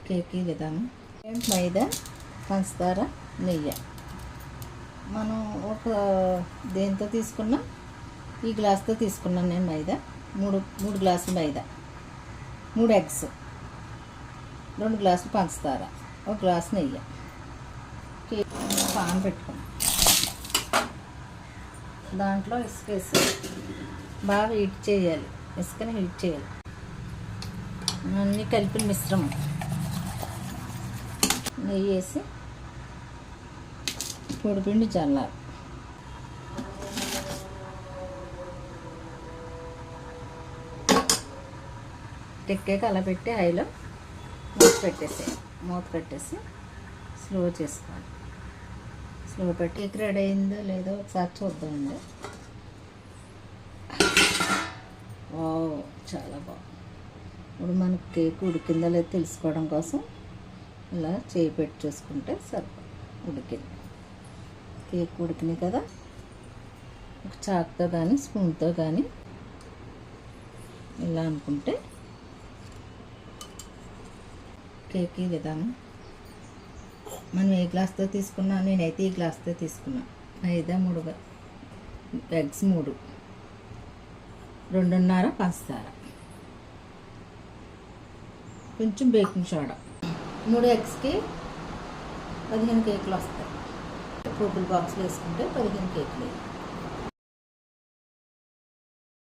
Cake విధానం మైదా, పంచదార, నెయ్యి. మనం ఒక దేంతో తీసుకున్నా, ఈ గ్లాస్తో తీసుకున్నాను నేను మైదా. మూడు గ్లాసులు మైదా, 3 ఎగ్స్, 2 గ్లాసులు పంచదార, 1 గ్లాసు నెయ్యి. కేక్ పాన్ పెట్టుకున్నాం, దాంట్లో ఇసుక వేసి బాగా హీట్ చేయాలి. ఇసుకని హీట్ చేయాలి. అన్నీ కలిపిన మిశ్రమం నెయ్యి వేసి పొడిపిండి చల్లాలి. టెక్కేకి అలా పెట్టి ఆయిల్ మూత పెట్టేసి స్లో చేసుకోవాలి. స్లో పెట్టి కేక్ రెడీ అయిందో లేదో ఒకసారి చూద్దామండి. చాలా బాగుంది. ఇప్పుడు మనకి కేక్ ఉడికిందో లేదో తెలుసుకోవడం కోసం ఇలా చేయి పెట్టి చూసుకుంటే సరిపోతుంది. ఉడికింది. కేక్ ఉడికినాయి కదా, ఒక చాకుతో కానీ స్పూన్తో కానీ ఇలా అనుకుంటే కేక్ విధానం. మనం ఏ గ్లాస్తో తీసుకున్నా, నేనైతే ఈ గ్లాస్తో తీసుకున్నా. మైదా 3 ఎగ్స్, 3, 2.5 పంచదార, కొంచెం బేకింగ్ సోడా. 3 ఎగ్స్కి 15 కేకులు వస్తాయి. పోపుల బాక్స్లో వేసుకుంటే 15 కేకులు.